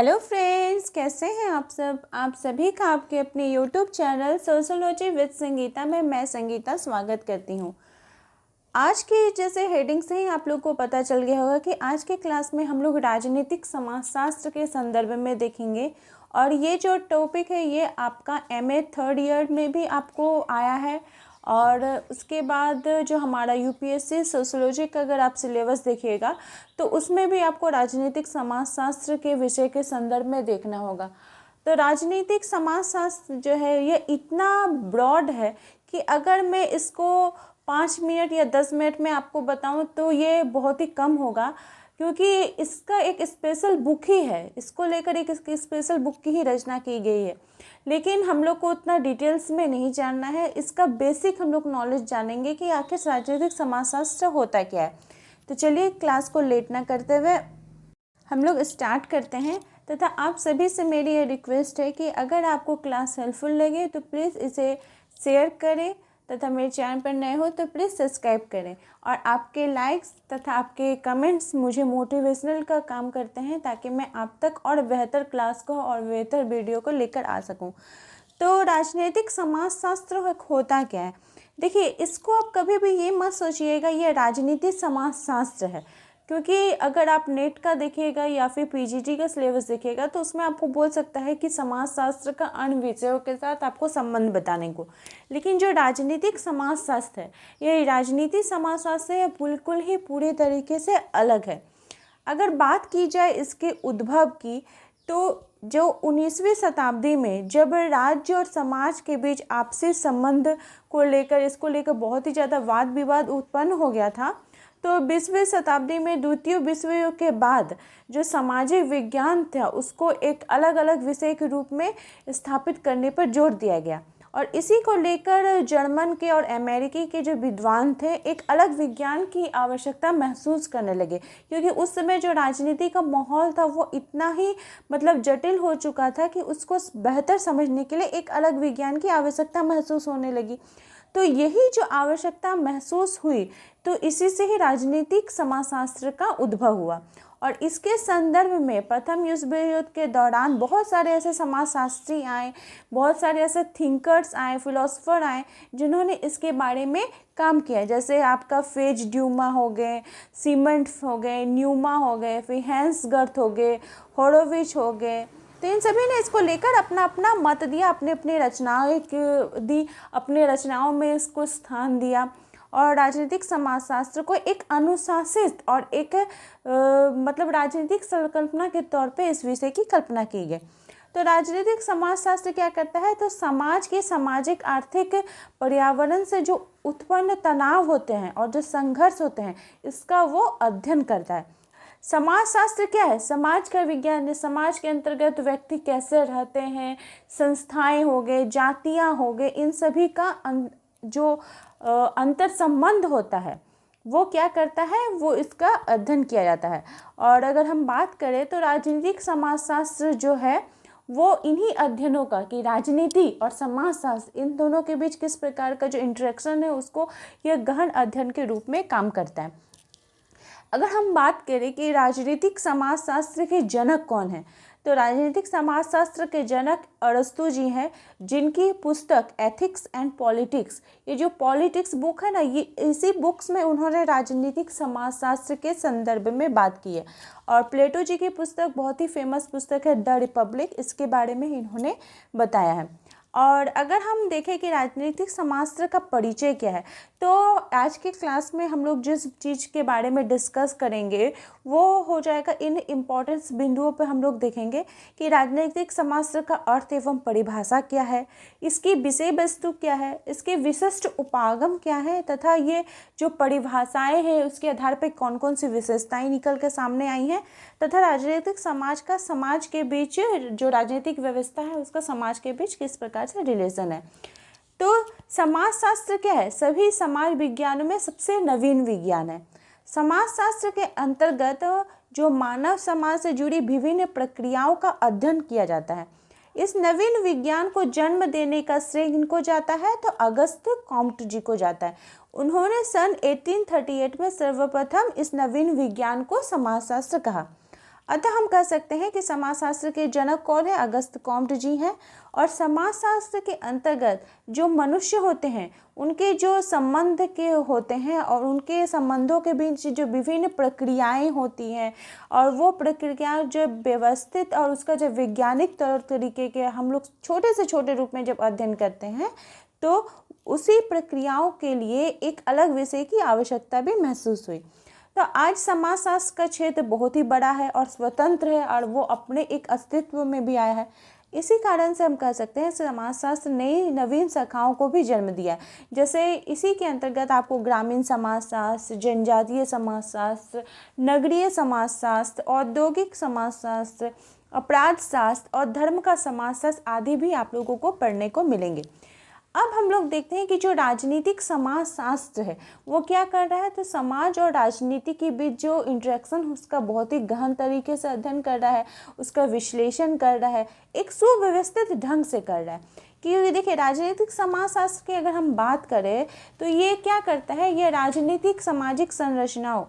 Hello friends, कैसे हैं आप सब। आप सभी का आपके अपने YouTube channel sociology with Sangeeta में मैं संगीता स्वागत करती हूं। आज की जैसे हेडिंग से ही आप लोग को पता चल गया होगा कि आज के क्लास में हम लोग राजनीतिक समाजशास्त्र के संदर्भ में देखेंगे। और ये जो टॉपिक है ये आपका एमए थर्ड ईयर में भी आपको आया है। और उसके बाद जो हमारा यूपीएससी सोशोलॉजी का अगर आप सिलेबस देखिएगा तो उसमें भी आपको राजनीतिक समाजशास्त्र के विषय के संदर्भ में देखना होगा। तो राजनीतिक समाजशास्त्र जो है ये इतना ब्रॉड है कि अगर मैं इसको 5 मिनट या 10 मिनट में आपको बताऊं तो ये बहुत ही कम होगा, क्योंकि इसका एक स्पेशल बुक ही है, इसको लेकर एक इसकी स्पेशल बुक की ही रचना की गई है। लेकिन हम लोग को उतना डिटेल्स में नहीं जानना है, इसका बेसिक हम लोग नॉलेज जानेंगे कि आखिर राजनीतिक समाजशास्त्र होता क्या है। तो चलिए क्लास को लेट ना करते हुए हम लोग स्टार्ट करते हैं। तथा आप सभी से मेरी ये रिक्वेस्ट है कि अगर आपको क्लास हेल्पफुल लगे तो प्लीज़ इसे शेयर करें तथा मेरे चैनल पर नए हो तो प्लीज़ सब्सक्राइब करें। और आपके लाइक्स तथा आपके कमेंट्स मुझे मोटिवेशनल का काम करते हैं ताकि मैं आप तक और बेहतर क्लास को और बेहतर वीडियो को लेकर आ सकूं। तो राजनीतिक समाजशास्त्र होता क्या है, देखिए इसको आप कभी भी ये मत सोचिएगा ये राजनीतिक समाजशास्त्र है, क्योंकि अगर आप नेट का देखिएगा या फिर पीजीटी का सिलेबस देखिएगा तो उसमें आपको बोल सकता है कि समाजशास्त्र का अन्य विषयों के साथ आपको संबंध बताने को। लेकिन जो राजनीतिक समाजशास्त्र है ये राजनीतिक समाजशास्त्र से बिल्कुल ही पूरे तरीके से अलग है। अगर बात की जाए इसके उद्भव की तो जो 19वीं शताब्दी में जब राज्य और समाज के बीच आपसी संबंध को लेकर इसको लेकर बहुत ही ज़्यादा वाद विवाद उत्पन्न हो गया था, तो 20वीं शताब्दी में द्वितीय विश्व युद्ध के बाद जो सामाजिक विज्ञान था उसको एक अलग अलग विषय के रूप में स्थापित करने पर जोर दिया गया। और इसी को लेकर जर्मन के और अमेरिकी के जो विद्वान थे एक अलग विज्ञान की आवश्यकता महसूस करने लगे, क्योंकि उस समय जो राजनीति का माहौल था वो इतना ही जटिल हो चुका था कि उसको बेहतर समझने के लिए एक अलग विज्ञान की आवश्यकता महसूस होने लगी। तो यही जो आवश्यकता महसूस हुई तो इसी से ही राजनीतिक समाजशास्त्र का उद्भव हुआ। और इसके संदर्भ में प्रथम विश्व युद्ध के दौरान बहुत सारे ऐसे समाजशास्त्री आए, बहुत सारे ऐसे थिंकर्स आए, फिलोसोफर आए जिन्होंने इसके बारे में काम किया। जैसे आपका फेज ड्यूमा हो गए, सीमेंट हो गए, न्यूमा हो गए, फिर हैंस गर्थ हो गए, होरोविच हो गए। तो इन सभी ने इसको लेकर अपना अपना मत दिया, अपने अपने रचनाएं दी, अपने रचनाओं में इसको स्थान दिया। और राजनीतिक समाजशास्त्र को एक अनुशासित और एक राजनीतिक संकल्पना के तौर पे इस विषय की कल्पना की गई। तो राजनीतिक समाजशास्त्र क्या करता है, तो समाज के सामाजिक आर्थिक पर्यावरण से जो उत्पन्न तनाव होते हैं और जो संघर्ष होते हैं इसका वो अध्ययन करता है। समाजशास्त्र क्या है, समाज का विज्ञान है। समाज के अंतर्गत व्यक्ति कैसे रहते हैं, संस्थाएं हो गए, जातियां हो गए, इन सभी का जो अंतर संबंध होता है वो क्या करता है, वो इसका अध्ययन किया जाता है। और अगर हम बात करें तो राजनीतिक समाजशास्त्र जो है वो इन्हीं अध्ययनों का कि राजनीति और समाजशास्त्र इन दोनों के बीच किस प्रकार का जो इंटरेक्शन है उसको यह गहन अध्ययन के रूप में काम करता है। अगर हम बात करें कि राजनीतिक समाजशास्त्र के जनक कौन है, तो राजनीतिक समाजशास्त्र के जनक अरस्तु जी हैं, जिनकी पुस्तक एथिक्स एंड पॉलिटिक्स, ये जो पॉलिटिक्स बुक है ना, ये इसी बुक्स में उन्होंने राजनीतिक समाजशास्त्र के संदर्भ में बात की है। और प्लेटो जी की पुस्तक बहुत ही फेमस पुस्तक है द रिपब्लिक, इसके बारे में इन्होंने बताया है। और अगर हम देखें कि राजनीतिक समाजशास्त्र का परिचय क्या है, तो आज के क्लास में हम लोग जिस चीज़ के बारे में डिस्कस करेंगे वो हो जाएगा, इन इम्पोर्टेंस बिंदुओं पर हम लोग देखेंगे कि राजनीतिक समाजशास्त्र का अर्थ एवं परिभाषा क्या है, इसकी विषय वस्तु क्या है, इसके विशिष्ट उपागम क्या है, तथा ये जो परिभाषाएं हैं उसके आधार पर कौन कौन सी विशेषताएं निकल के सामने आई हैं, तथा राजनीतिक समाज का समाज के बीच जो राजनीतिक व्यवस्था है उसका समाज के बीच किस प्रकार से रिलेशन है। तो समाजशास्त्र क्या है, सभी समाज विज्ञानों में सबसे नवीन विज्ञान है। समाजशास्त्र के अंतर्गत जो मानव समाज से जुड़ी विभिन्न प्रक्रियाओं का अध्ययन किया जाता है। इस नवीन विज्ञान को जन्म देने का श्रेय इनको जाता है तो अगस्त कॉम्ट जी को जाता है। उन्होंने सन 1838 में सर्वप्रथम इस नवीन विज्ञान को समाजशास्त्र कहा। अतः हम कह सकते हैं कि समाजशास्त्र के जनक कौन है, अगस्त्य कॉम्टे जी हैं। और समाजशास्त्र के अंतर्गत जो मनुष्य होते हैं उनके जो संबंध के होते हैं और उनके संबंधों के बीच जो विभिन्न प्रक्रियाएं होती हैं और वो प्रक्रियाएं जो व्यवस्थित और उसका जो वैज्ञानिक तौर तरीके के हम लोग छोटे से छोटे रूप में जब अध्ययन करते हैं तो उसी प्रक्रियाओं के लिए एक अलग विषय की आवश्यकता भी महसूस हुई। तो आज समाजशास्त्र का क्षेत्र बहुत ही बड़ा है और स्वतंत्र है और वो अपने एक अस्तित्व में भी आया है। इसी कारण से हम कह सकते हैं समाजशास्त्र नई नवीन शाखाओं को भी जन्म दिया है। जैसे इसी के अंतर्गत आपको ग्रामीण समाजशास्त्र, जनजातीय समाजशास्त्र, नगरीय समाजशास्त्र, औद्योगिक समाजशास्त्र, अपराध शास्त्र और धर्म का समाजशास्त्र आदि भी आप लोगों को पढ़ने को मिलेंगे। अब हम लोग देखते हैं कि जो राजनीतिक समाजशास्त्र है वो क्या कर रहा है, तो समाज और राजनीति के बीच जो इंटरेक्शन उसका बहुत ही गहन तरीके से अध्ययन कर रहा है, उसका विश्लेषण कर रहा है, एक सुव्यवस्थित ढंग से कर रहा है। क्योंकि देखिए राजनीतिक समाजशास्त्र की अगर हम बात करें तो ये क्या करता है, ये राजनीतिक सामाजिक संरचनाओं,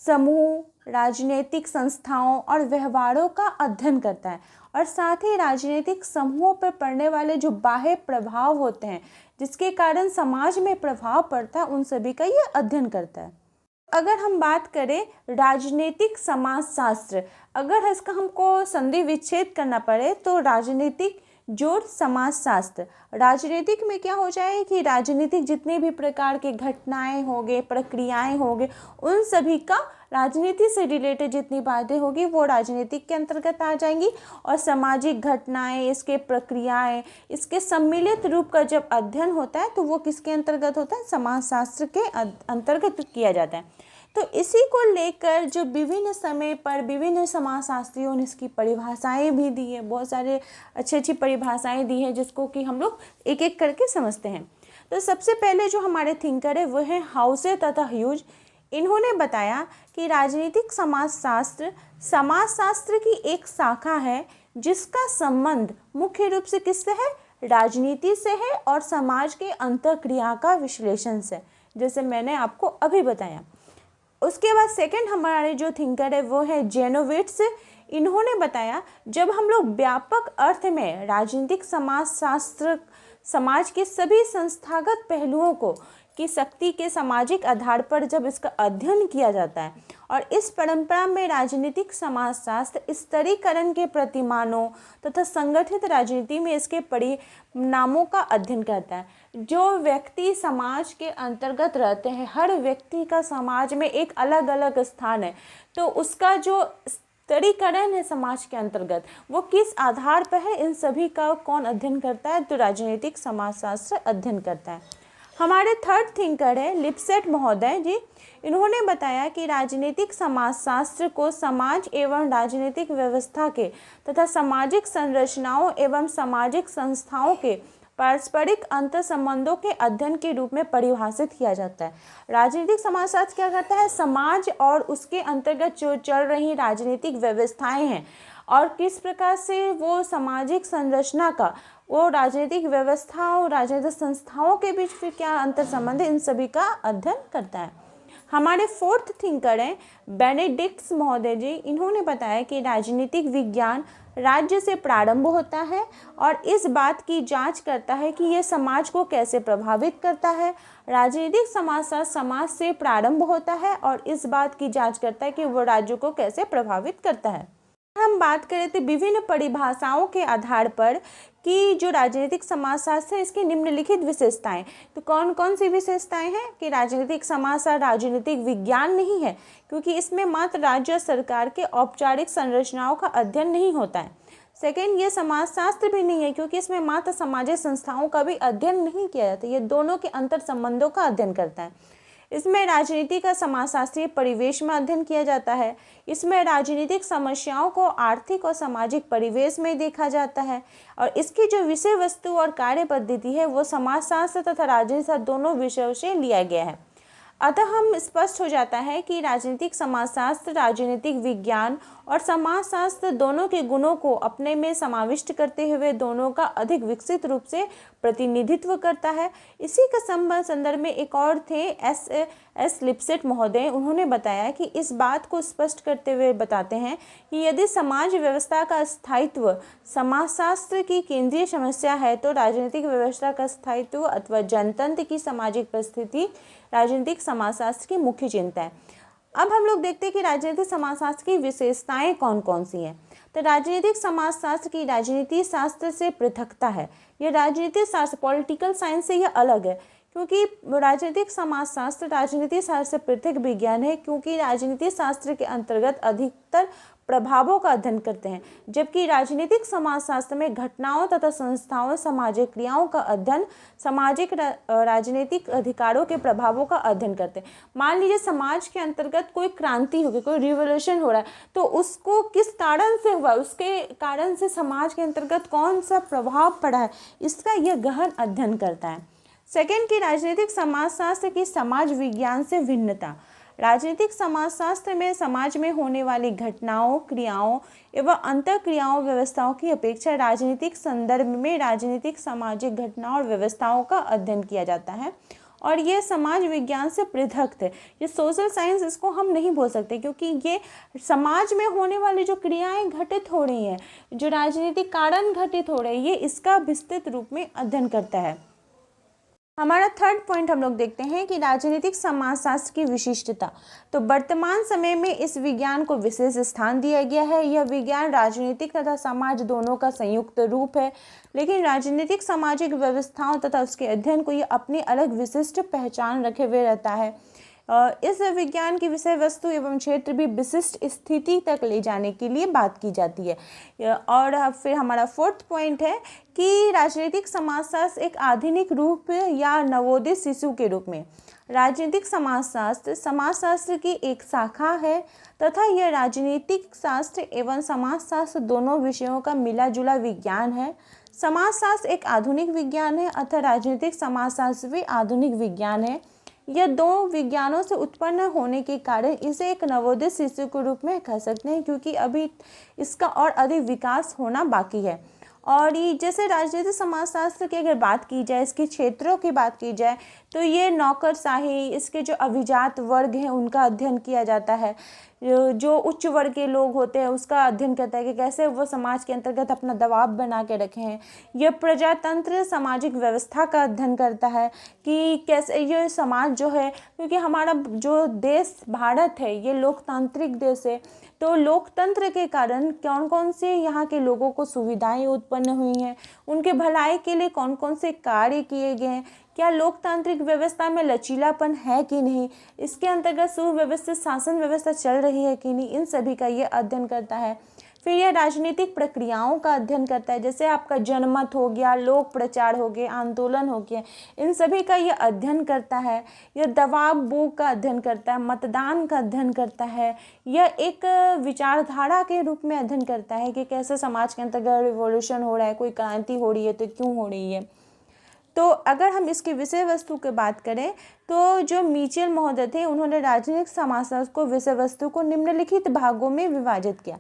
समूह, राजनीतिक संस्थाओं और व्यवहारों का अध्ययन करता है और साथ ही राजनीतिक समूहों पर पड़ने वाले जो बाह्य प्रभाव होते हैं जिसके कारण समाज में प्रभाव पड़ता है, उन सभी का ये अध्ययन करता है। अगर हम बात करें राजनीतिक समाजशास्त्र, अगर इसका हमको संधि विच्छेद करना पड़े तो राजनीतिक जोड़ समाजशास्त्र, राजनीतिक में क्या हो जाए कि राजनीतिक जितने भी प्रकार के घटनाएं होंगे, प्रक्रियाएं होंगे, उन सभी का राजनीति से रिलेटेड जितनी बातें होगी वो राजनीतिक के अंतर्गत आ जाएंगी और सामाजिक घटनाएं, इसके प्रक्रियाएं, इसके सम्मिलित रूप का जब अध्ययन होता है तो वो किसके अंतर्गत होता है, समाजशास्त्र के अंतर्गत किया जाता है। तो इसी को लेकर जो विभिन्न समय पर विभिन्न समाजशास्त्रियों ने इसकी परिभाषाएं भी दी है, बहुत सारे अच्छी परिभाषाएं दी हैं जिसको कि हम लोग एक एक करके समझते हैं। तो सबसे पहले जो हमारे थिंकर है वो है हाउसे तथा ह्यूज। इन्होंने बताया कि राजनीतिक समाजशास्त्र समाजशास्त्र की एक शाखा है जिसका संबंध मुख्य रूप से किससे है, राजनीति से है और समाज के अंतःक्रिया का विश्लेषण से, जैसे मैंने आपको अभी बताया। उसके बाद सेकंड हमारे जो थिंकर है वो है जेनोविट्स। इन्होंने बताया जब हम लोग व्यापक अर्थ में राजनीतिक समाजशास्त्र समाज के सभी संस्थागत पहलुओं को की शक्ति के सामाजिक आधार पर जब इसका अध्ययन किया जाता है और इस परंपरा में राजनीतिक समाजशास्त्र स्तरीकरण के प्रतिमानों तथा संगठित राजनीति में इसके परिणामों का अध्ययन करता है। जो व्यक्ति समाज के अंतर्गत रहते हैं, हर व्यक्ति का समाज में एक अलग अलग स्थान है, तो उसका जो स्तरीकरण है समाज के अंतर्गत वो किस आधार पर है, इन सभी का कौन अध्ययन करता है, तो राजनीतिक समाजशास्त्र अध्ययन करता है। हमारे थर्ड थिंकर है लिपसेट महोदय जी। इन्होंने बताया कि राजनीतिक समाजशास्त्र को समाज एवं राजनीतिक व्यवस्था के तथा सामाजिक संरचनाओं एवं सामाजिक संस्थाओं के पारस्परिक अंतर संबंधों के अध्ययन के रूप में परिभाषित किया जाता है। राजनीतिक समाजशास्त्र क्या करता है, समाज और उसके अंतर्गत जो चल रही राजनीतिक व्यवस्थाएं हैं और किस प्रकार से वो सामाजिक संरचना का, वो राजनीतिक व्यवस्थाओं, राजनीतिक संस्थाओं के बीच फिर क्या अंतर संबंध है, इन सभी का अध्ययन करता है। हमारे फोर्थ थिंकर हैं बेनेडिक्ट महोदय जी। इन्होंने बताया कि राजनीतिक विज्ञान राज्य से प्रारंभ होता है और इस बात की जांच करता है कि यह समाज को कैसे प्रभावित करता है। राजनीतिक समाजशास्त्र समाज से प्रारंभ होता है और इस बात की जांच करता है कि वो राज्य को कैसे प्रभावित करता है। हम बात करें तो विभिन्न परिभाषाओं के आधार पर कि जो राजनीतिक समाजशास्त्र है इसकी निम्नलिखित विशेषताएं, तो कौन कौन सी विशेषताएं हैं कि राजनीतिक समाजशास्त्र राजनीतिक विज्ञान नहीं है क्योंकि इसमें मात्र राज्य सरकार के औपचारिक संरचनाओं का अध्ययन नहीं होता है। सेकेंड, ये समाजशास्त्र भी नहीं है क्योंकि इसमें मात्र सामाजिक संस्थाओं का भी अध्ययन नहीं किया जाता, ये दोनों के अंतर संबंधों का अध्ययन करता है। इसमें राजनीति का समाजशास्त्रीय परिवेश में अध्ययन किया जाता है। इसमें राजनीतिक समस्याओं को आर्थिक और सामाजिक परिवेश में देखा जाता है और इसकी जो विषय वस्तु और कार्य पद्धति है वो समाजशास्त्र तथा राजनीति दोनों विषयों से लिया गया है। अतः हम स्पष्ट हो जाता है कि राजनीतिक समाजशास्त्र राजनीतिक विज्ञान और समाजशास्त्र दोनों के गुणों को अपने में समाविष्ट करते हुए दोनों का अधिक विकसित रूप से प्रतिनिधित्व करता है। इसी का संदर्भ में एक और थे एस लिप्सेट महोदय। उन्होंने बताया कि इस बात को स्पष्ट करते हुए बताते हैं कि यदि समाज व्यवस्था का स्थायित्व समाजशास्त्र की केंद्रीय समस्या है तो राजनीतिक व्यवस्था का स्थायित्व अथवा जनतंत्र की सामाजिक परिस्थिति राजनीतिक समाजशास्त्र की मुख्य चिंता है। अब हम लोग देखते हैं कि राजनीतिक समाजशास्त्र की विशेषताएं कौन कौन सी हैं। तो राजनीतिक समाजशास्त्र की राजनीति शास्त्र से पृथकता है। यह राजनीतिक शास्त्र पॉलिटिकल साइंस से यह अलग है, क्योंकि राजनीतिक समाजशास्त्र राजनीति शास्त्र से पृथक विज्ञान है, क्योंकि राजनीति शास्त्र के अंतर्गत अधिकतर प्रभावों का अध्ययन करते हैं, जबकि राजनीतिक समाजशास्त्र में घटनाओं तथा संस्थाओं सामाजिक क्रियाओं का अध्ययन सामाजिक राजनीतिक अधिकारों के प्रभावों का अध्ययन करते हैं। मान लीजिए समाज के अंतर्गत कोई क्रांति हो गई, कोई रिवोल्यूशन हो रहा है, तो उसको किस कारण से हुआ, उसके कारण से समाज के अंतर्गत कौन सा प्रभाव पड़ा है, इसका यह गहन अध्ययन करता है। सेकेंड की राजनीतिक समाजशास्त्र की समाज विज्ञान से भिन्नता। राजनीतिक समाजशास्त्र में समाज में होने वाली घटनाओं क्रियाओं एवं अंतःक्रियाओं व्यवस्थाओं की अपेक्षा राजनीतिक संदर्भ में राजनीतिक सामाजिक घटनाओं और व्यवस्थाओं का अध्ययन किया जाता है और ये समाज विज्ञान से पृथक थे। ये सोशल साइंस इसको हम नहीं बोल सकते, क्योंकि ये समाज में होने वाली जो क्रियाएं घटित हो रही हैं, जो राजनीतिक कारण घटित हो रहे हैं, ये इसका विस्तृत रूप में अध्ययन करता है। हमारा थर्ड पॉइंट हम लोग देखते हैं कि राजनीतिक समाजशास्त्र की विशिष्टता। तो वर्तमान समय में इस विज्ञान को विशेष स्थान दिया गया है। यह विज्ञान राजनीतिक तथा समाज दोनों का संयुक्त रूप है, लेकिन राजनीतिक सामाजिक व्यवस्थाओं तथा उसके अध्ययन को यह अपनी अलग विशिष्ट पहचान रखे हुए रहता है। इस विज्ञान की विषय वस्तु एवं क्षेत्र भी विशिष्ट स्थिति तक ले जाने के लिए बात की जाती है। और फिर हमारा फोर्थ पॉइंट है कि राजनीतिक समाजशास्त्र एक आधुनिक रूप या नवोदित शिशु के रूप में। राजनीतिक समाजशास्त्र समाजशास्त्र की एक शाखा है तथा यह राजनीतिक शास्त्र एवं समाजशास्त्र दोनों विषयों का मिला जुला विज्ञान है। समाजशास्त्र एक आधुनिक विज्ञान है अतः राजनीतिक समाजशास्त्र भी आधुनिक विज्ञान है। यह दो विज्ञानों से उत्पन्न होने के कारण इसे एक नवोदित शिशु के रूप में कह सकते हैं, क्योंकि अभी इसका और अधिक विकास होना बाकी है। और ये जैसे राजनीतिक समाजशास्त्र की अगर बात की जाए, इसके क्षेत्रों की बात की जाए, तो ये नौकरशाही, इसके जो अभिजात वर्ग हैं उनका अध्ययन किया जाता है। जो उच्च वर्ग के लोग होते हैं उसका अध्ययन करता है कि कैसे वो समाज के अंतर्गत अपना दबाव बना के रखे हैं। यह प्रजातंत्र सामाजिक व्यवस्था का अध्ययन करता है कि कैसे ये समाज जो है, क्योंकि हमारा जो देश भारत है ये लोकतांत्रिक देश है, तो लोकतंत्र के कारण कौन कौन से यहाँ के लोगों को सुविधाएं उत्पन्न हुई हैं, उनके भलाई के लिए कौन कौन से कार्य किए गए हैं, क्या लोकतांत्रिक व्यवस्था में लचीलापन है कि नहीं, इसके अंतर्गत सुव्यवस्थित शासन व्यवस्था चल रही है कि नहीं, इन सभी का ये अध्ययन करता है। फिर यह राजनीतिक प्रक्रियाओं का अध्ययन करता है, जैसे आपका जनमत हो गया, लोक प्रचार हो गया, आंदोलन हो गया, इन सभी का यह अध्ययन करता है। यह दबाव बूक का अध्ययन करता है, मतदान का अध्ययन करता है। यह एक विचारधारा के रूप में अध्ययन करता है कि कैसे समाज के अंतर्गत रिवॉल्यूशन हो रहा है, कोई क्रांति हो रही है तो क्यों हो रही है। तो अगर हम इसकी विषय वस्तु की बात करें तो जो मिचेल महोदय थे उन्होंने राजनीतिक समाजशास्त्र को विषय वस्तु को निम्नलिखित भागों में विभाजित किया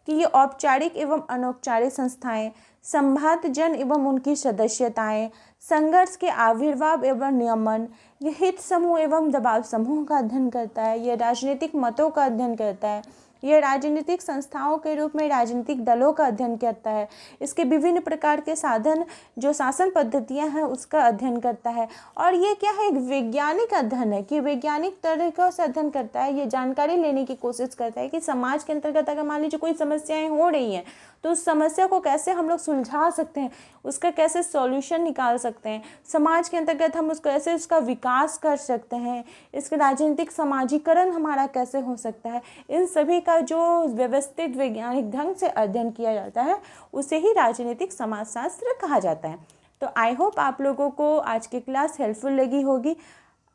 कि ये औपचारिक एवं अनौपचारिक संस्थाएं, संभात जन एवं उनकी सदस्यताएं, संघर्ष के आविर्भाव एवं नियमन, ये हित समूह एवं दबाव समूह का अध्ययन करता है। यह राजनीतिक मतों का अध्ययन करता है। यह राजनीतिक संस्थाओं के रूप में राजनीतिक दलों का अध्ययन करता है। इसके विभिन्न प्रकार के साधन जो शासन पद्धतियां हैं उसका अध्ययन करता है। और ये क्या है, एक वैज्ञानिक अध्ययन है कि वैज्ञानिक तरीकों से अध्ययन करता है। ये जानकारी लेने की कोशिश करता है कि समाज के अंतर्गत अगर मान लीजिए कोई समस्याएं हो रही हैं तो उस समस्या को कैसे हम लोग सुलझा सकते हैं, उसका कैसे सॉल्यूशन निकाल सकते हैं, समाज के अंतर्गत हम उसको कैसे उसका विकास कर सकते हैं, इसका राजनीतिक समाजीकरण हमारा कैसे हो सकता है, इन सभी का जो व्यवस्थित वैज्ञानिक ढंग से अध्ययन किया जाता है उसे ही राजनीतिक समाजशास्त्र कहा जाता है। तो आई होप आप लोगों को आज की क्लास हेल्पफुल लगी होगी।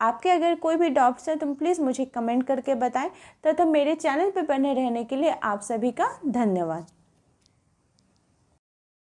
आपके अगर कोई भी डाउट्स हैं तो प्लीज़ मुझे कमेंट करके बताएं तथा मेरे चैनल पर बने रहने के लिए आप सभी का धन्यवाद।